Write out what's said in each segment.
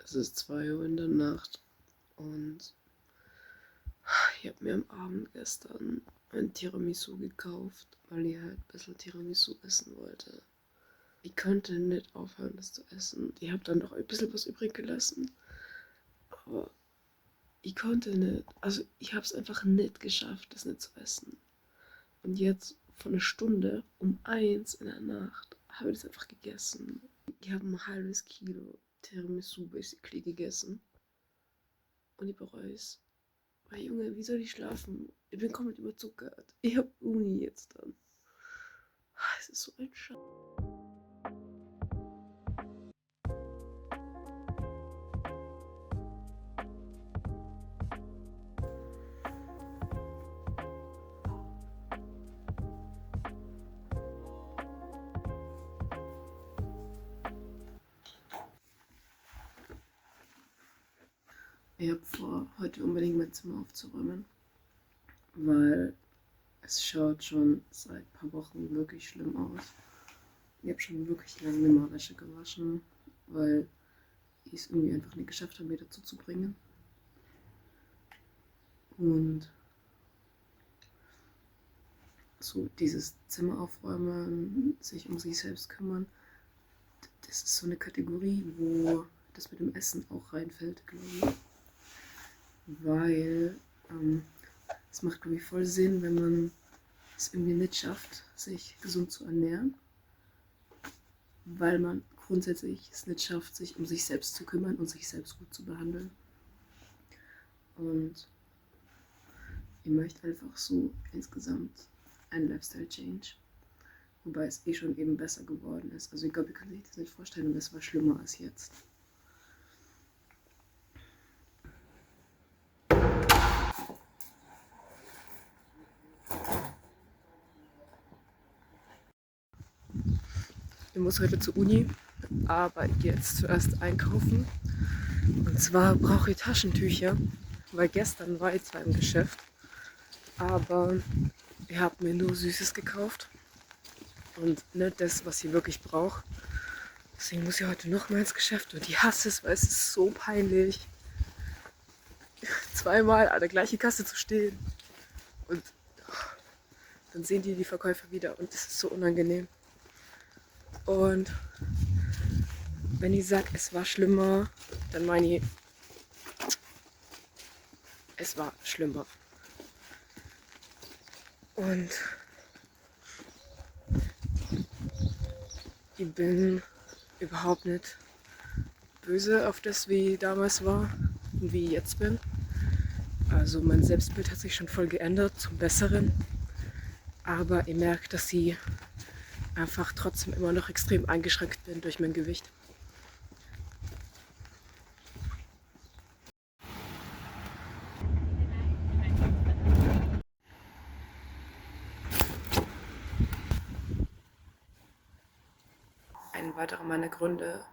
Es ist 2 Uhr in der Nacht und ich habe mir am Abend gestern ein Tiramisu gekauft, weil ich halt ein bisschen Tiramisu essen wollte. Ich konnte nicht aufhören, das zu essen. Ich habe dann noch ein bisschen was übrig gelassen, aber ich konnte nicht. Also ich habe es einfach nicht geschafft, das nicht zu essen. Und jetzt vor einer Stunde um 1 in der Nacht habe ich das einfach gegessen. Ich habe ein halbes Kilo Tiramisu basically gegessen und ich bereue es. Weil Junge, wie soll ich schlafen? Ich bin komplett überzuckert. Ich hab Uni jetzt dann. Es ist so ein Scheiß. Ich habe vor, heute unbedingt mein Zimmer aufzuräumen, weil es schaut schon seit ein paar Wochen wirklich schlimm aus. Ich habe schon wirklich lange nicht mehr Wäsche gewaschen, weil ich es irgendwie einfach nicht geschafft habe, mir dazu zu bringen. Und so dieses Zimmer aufräumen, sich um sich selbst kümmern, das ist so eine Kategorie, wo das mit dem Essen auch reinfällt, glaube ich. Weil es macht, glaube ich, voll Sinn, wenn man es irgendwie nicht schafft, sich gesund zu ernähren, weil man grundsätzlich es nicht schafft, sich um sich selbst zu kümmern und sich selbst gut zu behandeln. Und ich möchte einfach so insgesamt einen Lifestyle-Change, wobei es eh schon eben besser geworden ist. Also ich glaube, ihr könnt euch das nicht vorstellen und es war schlimmer als jetzt. Ich muss heute zur Uni, aber ich gehe jetzt zuerst einkaufen. Und zwar brauche ich Taschentücher, weil gestern war ich zwar im Geschäft, aber ich habe mir nur Süßes gekauft und nicht das, was ich wirklich brauche. Deswegen muss ich heute noch mal ins Geschäft und ich hasse es, weil es ist so peinlich, zweimal an der gleichen Kasse zu stehen. Und dann sehen die Verkäufer wieder und das ist so unangenehm. Und wenn ich sage, es war schlimmer, dann meine ich, es war schlimmer. Und ich bin überhaupt nicht böse auf das, wie ich damals war und wie ich jetzt bin. Also mein Selbstbild hat sich schon voll geändert zum Besseren. Aber ich merke, dass ich einfach trotzdem immer noch extrem eingeschränkt bin durch mein Gewicht. Ein weiterer meiner Gründe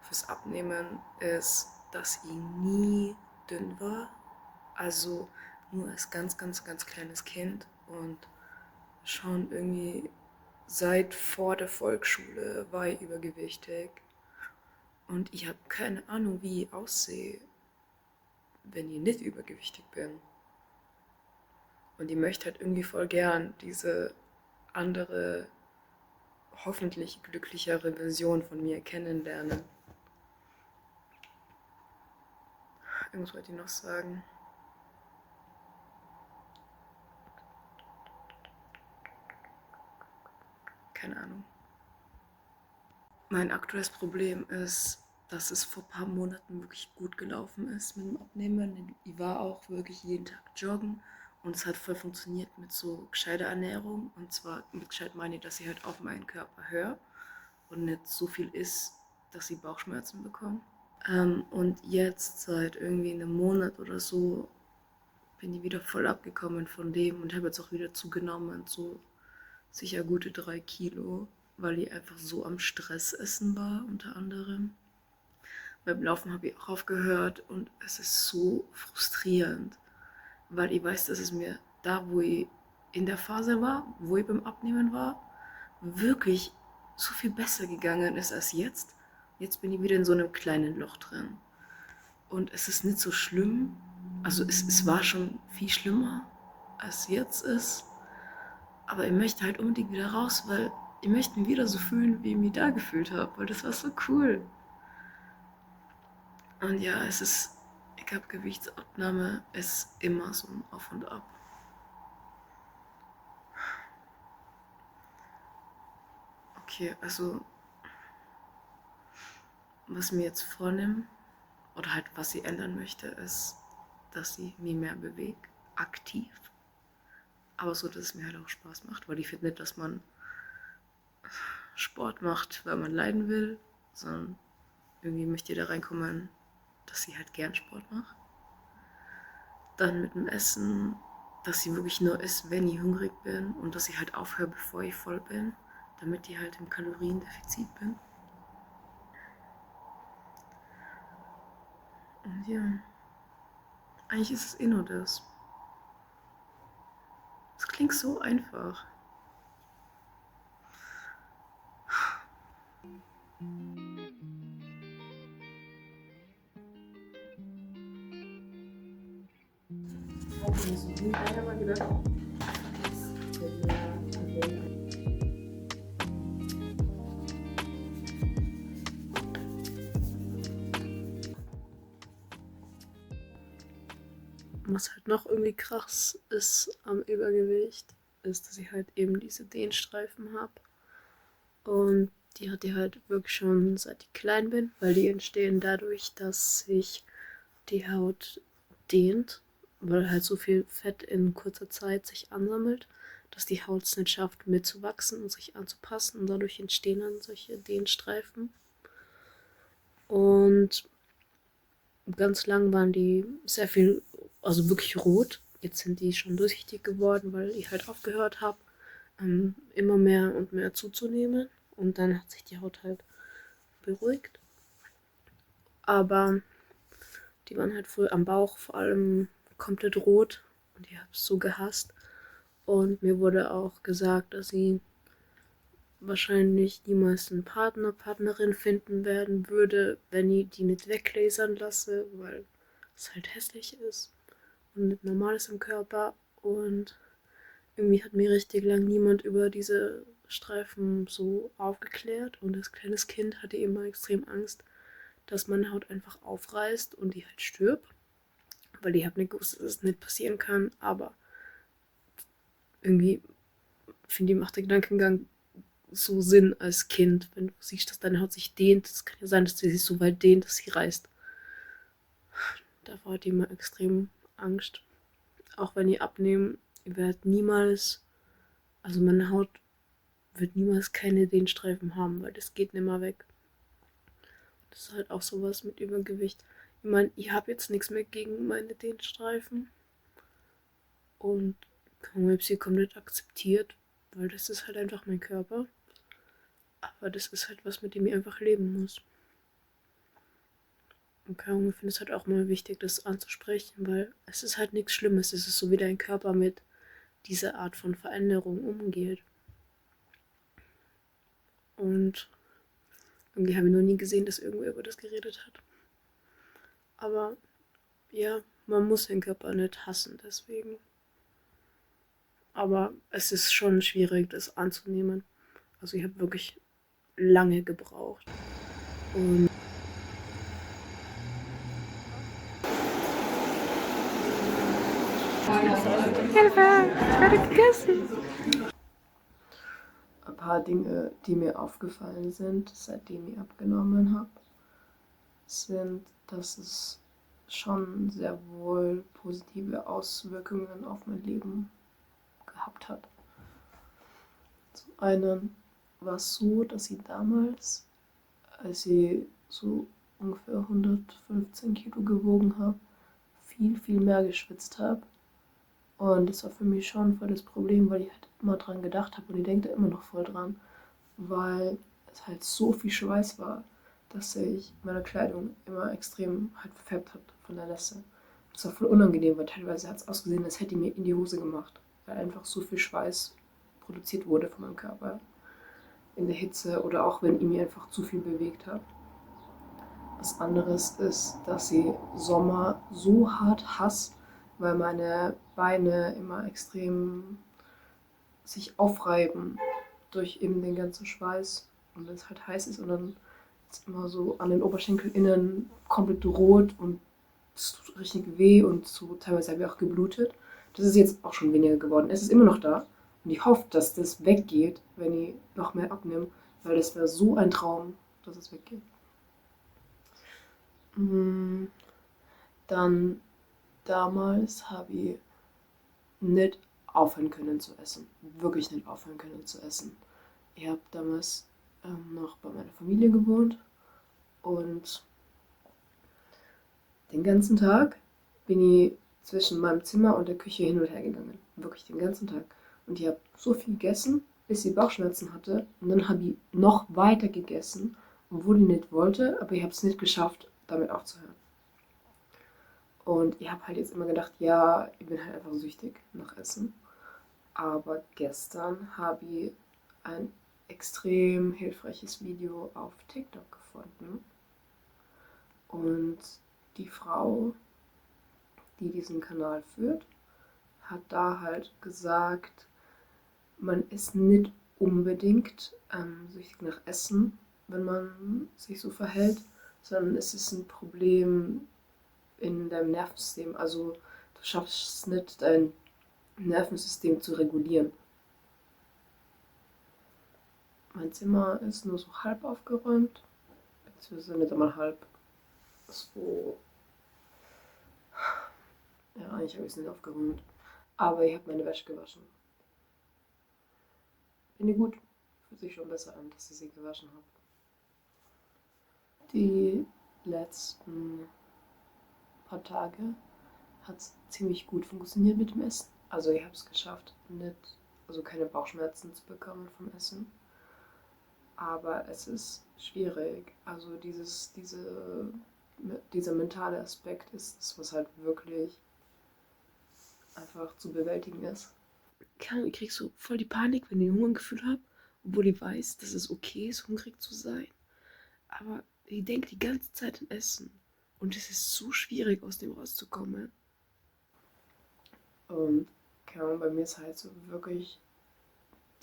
fürs Abnehmen ist, dass ich nie dünn war. Also nur als ganz, ganz, ganz kleines Kind und schon irgendwie seit vor der Volksschule war ich übergewichtig. Und ich habe keine Ahnung, wie ich aussehe, wenn ich nicht übergewichtig bin. Und ich möchte halt irgendwie voll gern diese andere, hoffentlich glücklichere Version von mir kennenlernen. Irgendwas wollte ich noch sagen. Keine Ahnung. Mein aktuelles Problem ist, dass es vor ein paar Monaten wirklich gut gelaufen ist mit dem Abnehmen. Ich war auch wirklich jeden Tag joggen und es hat voll funktioniert mit so gescheiter Ernährung. Und zwar mit gescheit meine ich, dass ich halt auf meinen Körper höre und nicht so viel isst, dass ich Bauchschmerzen bekomme. Und jetzt seit irgendwie einem Monat oder so bin ich wieder voll abgekommen von dem und habe jetzt auch wieder zugenommen, so sicher gute 3 Kilo, weil ich einfach so am Stress essen war, unter anderem. Beim Laufen habe ich auch aufgehört und es ist so frustrierend, weil ich weiß, dass es mir da, wo ich in der Phase war, wo ich beim Abnehmen war, wirklich so viel besser gegangen ist als jetzt. Jetzt bin ich wieder in so einem kleinen Loch drin. Und es ist nicht so schlimm. Also es war schon viel schlimmer, als jetzt ist. Aber ich möchte halt unbedingt wieder raus, weil ich möchte mich wieder so fühlen, wie ich mich da gefühlt habe. Weil das war so cool. Und ja, ich glaube, Gewichtsabnahme ist immer so ein Auf und Ab. Okay, also was ich mir jetzt vornehme oder halt was ich ändern möchte, ist, dass ich mich mehr bewege, aktiv. Aber so, dass es mir halt auch Spaß macht, weil ich finde nicht, dass man Sport macht, weil man leiden will, sondern irgendwie möchte ich da reinkommen, dass ich halt gern Sport mache. Dann mit dem Essen, dass ich wirklich nur esse, wenn ich hungrig bin und dass ich halt aufhöre, bevor ich voll bin, damit ich halt im Kaloriendefizit bin. Und ja, eigentlich ist es eh nur das. Es klingt so einfach. Was halt noch irgendwie krass ist am Übergewicht, ist, dass ich halt eben diese Dehnstreifen habe. Und die hatte ich halt wirklich schon seit ich klein bin, weil die entstehen dadurch, dass sich die Haut dehnt, weil halt so viel Fett in kurzer Zeit sich ansammelt, dass die Haut es nicht schafft, mitzuwachsen und sich anzupassen. Und dadurch entstehen dann solche Dehnstreifen. Und ganz lang waren die sehr viel, also wirklich rot. Jetzt sind die schon durchsichtig geworden, weil ich halt aufgehört habe, immer mehr und mehr zuzunehmen. Und dann hat sich die Haut halt beruhigt. Aber die waren halt früher am Bauch vor allem komplett rot und ich habe es so gehasst. Und mir wurde auch gesagt, dass sie wahrscheinlich niemals einen Partner, Partnerin finden werden würde, wenn ich die nicht weglasern lasse, weil es halt hässlich ist und nicht normal ist im Körper. Und irgendwie hat mir richtig lang niemand über diese Streifen so aufgeklärt. Und als kleines Kind hatte ich immer extrem Angst, dass meine Haut einfach aufreißt und die halt stirbt. Weil ich habe nicht gewusst, dass es nicht passieren kann. Aber irgendwie finde ich, macht der Gedankengang so Sinn als Kind, wenn du siehst, dass deine Haut sich dehnt. Es kann ja sein, dass sie sich so weit dehnt, dass sie reißt. Davor hatte ich immer extrem Angst. Auch wenn ich abnehme, ich werde niemals, also meine Haut wird niemals keine Dehnstreifen haben, weil das geht nicht mehr weg. Das ist halt auch sowas mit Übergewicht. Ich meine, ich habe jetzt nichts mehr gegen meine Dehnstreifen und habe sie komplett akzeptiert, weil das ist halt einfach mein Körper. Aber das ist halt was, mit dem ich einfach leben muss. Und ich finde es halt auch mal wichtig, das anzusprechen, weil es ist halt nichts Schlimmes. Es ist so, wie dein Körper mit dieser Art von Veränderung umgeht. Und irgendwie habe ich noch nie gesehen, dass irgendwer über das geredet hat. Aber ja, man muss den Körper nicht hassen, deswegen. Aber es ist schon schwierig, das anzunehmen. Also ich habe wirklich lange gebraucht. Und Hilfe, ich werde gegessen. Ein paar Dinge, die mir aufgefallen sind, seitdem ich abgenommen habe, sind, dass es schon sehr wohl positive Auswirkungen auf mein Leben gehabt hat. Zum einen war es so, dass ich damals, als ich so ungefähr 115 Kilo gewogen habe, viel, viel mehr geschwitzt habe. Und das war für mich schon voll das Problem, weil ich halt immer dran gedacht habe und ich denke da immer noch voll dran, weil es halt so viel Schweiß war, dass sich meine Kleidung immer extrem halt verfärbt hat von der Nässe. Das war voll unangenehm, weil teilweise hat es ausgesehen, als hätte ich mir in die Hose gemacht, weil einfach so viel Schweiß produziert wurde von meinem Körper in der Hitze oder auch wenn ich mir einfach zu viel bewegt habe. Was anderes ist, dass sie Sommer so hart hasst, weil meine Beine immer extrem sich aufreiben durch eben den ganzen Schweiß. Und wenn es halt heiß ist und dann ist immer so an den Oberschenkeln innen komplett rot und es tut richtig weh und so teilweise habe ich auch geblutet. Das ist jetzt auch schon weniger geworden. Es ist immer noch da und ich hoffe, dass das weggeht, wenn ich noch mehr abnehme, weil das wäre so ein Traum, dass es weggeht. Mm, Dann damals habe ich nicht aufhören können zu essen. Wirklich nicht aufhören können zu essen. Ich habe damals noch bei meiner Familie gewohnt und den ganzen Tag bin ich zwischen meinem Zimmer und der Küche hin und her gegangen. Wirklich den ganzen Tag. Und ich habe so viel gegessen, bis ich Bauchschmerzen hatte. Und dann habe ich noch weiter gegessen, obwohl ich nicht wollte, aber ich habe es nicht geschafft, damit aufzuhören. Und ich habe halt jetzt immer gedacht, ja, ich bin halt einfach süchtig nach Essen. Aber gestern habe ich ein extrem hilfreiches Video auf TikTok gefunden. Und die Frau, die diesen Kanal führt, hat da halt gesagt, man ist nicht unbedingt süchtig nach Essen, wenn man sich so verhält, sondern es ist ein Problem in deinem Nervensystem. Also du schaffst es nicht, dein Nervensystem zu regulieren. Mein Zimmer ist nur so halb aufgeräumt, beziehungsweise nicht einmal halb. So, ja, eigentlich habe ich es nicht aufgeräumt. Aber ich habe meine Wäsche gewaschen. Finde ich gut. Fühlt sich schon besser an, dass ich sie gewaschen habe. Die letzten paar Tage hat es ziemlich gut funktioniert mit dem Essen. Also ich habe es geschafft, also keine Bauchschmerzen zu bekommen vom Essen. Aber es ist schwierig. Also dieser mentale Aspekt ist das, was halt wirklich einfach zu bewältigen ist. Ich krieg so voll die Panik, wenn ich ein Hungergefühl habe, obwohl ich weiß, dass es okay ist, hungrig zu sein. Aber ich denke die ganze Zeit an Essen. Und es ist so schwierig, aus dem rauszukommen. Und keine Ahnung, bei mir ist halt so wirklich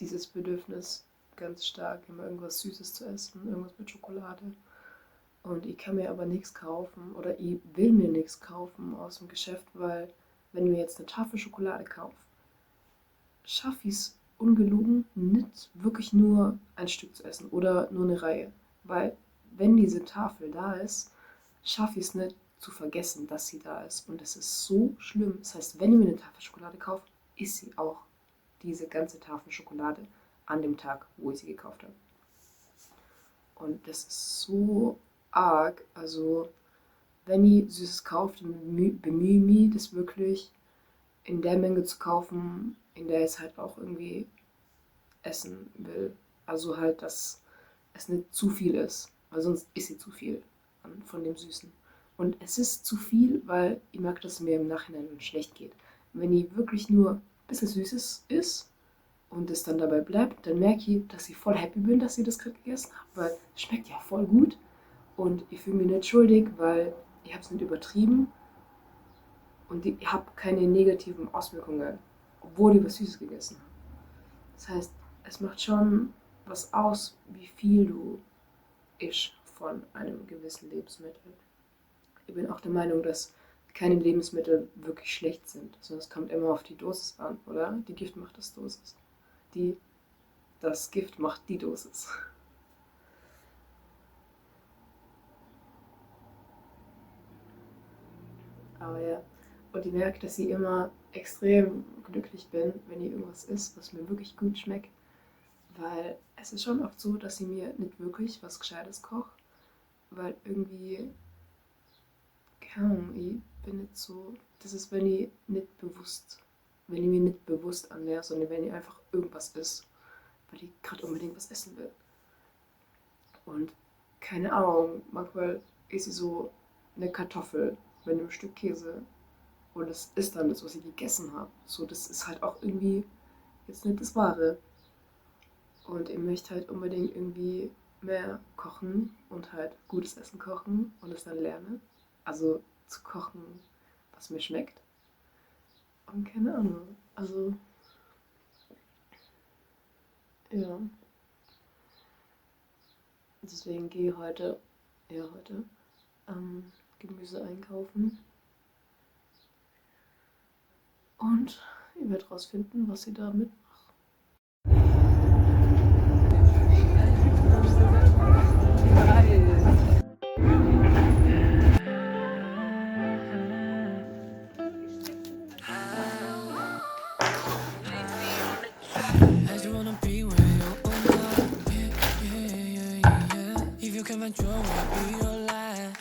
dieses Bedürfnis ganz stark, immer irgendwas Süßes zu essen, irgendwas mit Schokolade. Und ich kann mir aber nichts kaufen oder ich will mir nichts kaufen aus dem Geschäft, weil wenn ich mir jetzt eine Tafel Schokolade kaufe, schaffe ich es ungelogen nicht wirklich nur ein Stück zu essen oder nur eine Reihe. Weil wenn diese Tafel da ist, schaffe ich es nicht zu vergessen, dass sie da ist. Und es ist so schlimm. Das heißt, wenn ich mir eine Tafel Schokolade kaufe, ist sie auch diese ganze Tafel Schokolade an dem Tag, wo ich sie gekauft habe. Und das ist so arg. Also, wenn ich Süßes kaufe, dann bemühe ich mich, das wirklich in der Menge zu kaufen, in der ich es halt auch irgendwie essen will. Also halt, dass es nicht zu viel ist, weil sonst ist sie zu viel von dem Süßen. Und es ist zu viel, weil ich merke, dass es mir im Nachhinein schlecht geht. Wenn ich wirklich nur ein bisschen Süßes isst und es dann dabei bleibt, dann merke ich, dass ich voll happy bin, dass ich das gerade gegessen habe, weil es schmeckt ja voll gut. Und ich fühle mich nicht schuldig, weil ich habe es nicht übertrieben und ich habe keine negativen Auswirkungen, obwohl ich was Süßes gegessen habe. Das heißt, es macht schon was aus, wie viel du isst von einem gewissen Lebensmittel. Ich bin auch der Meinung, dass keine Lebensmittel wirklich schlecht sind, sondern es kommt immer auf die Dosis an, oder? Die Gift macht das Dosis. Die, das Gift macht die Dosis. Aber ja, und ich merke, dass ich immer extrem glücklich bin, wenn ich irgendwas isst, was mir wirklich gut schmeckt. Weil es ist schon oft so, dass ich mir nicht wirklich was Gescheites koche, weil irgendwie, keine Ahnung, ich bin nicht so, das ist, wenn ich mir nicht bewusst annäher, sondern wenn ich einfach irgendwas isst, weil ich gerade unbedingt was essen will. Und keine Ahnung, manchmal ist sie so eine Kartoffel mit einem Stück Käse und das ist dann das, was ich gegessen habe. So, das ist halt auch irgendwie jetzt nicht das Wahre. Und ich möchte halt unbedingt irgendwie mehr kochen und halt gutes Essen kochen und es dann lerne. Also zu kochen, was mir schmeckt. Und keine Ahnung. Also, ja. Deswegen gehe ich heute, Gemüse einkaufen. Und ihr werdet rausfinden, was sie damit macht. I just wanna be where you are. Yeah. If you can find your way, be your life.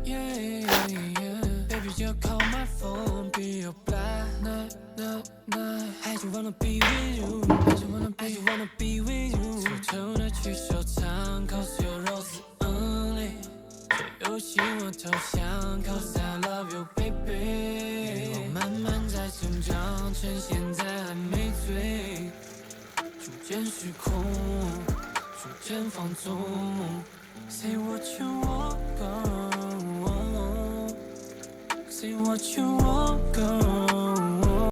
Yeah. Baby, just call my phone, be your blind. Nah. I just wanna be with you. I just wanna be with you.就从那去收藏，cause your rose only。有心我投降，cause I love you, baby。我慢慢在成长，趁现在还没醉。逐渐失控，逐渐放纵。Say what you want, girl. Say what you want, girl.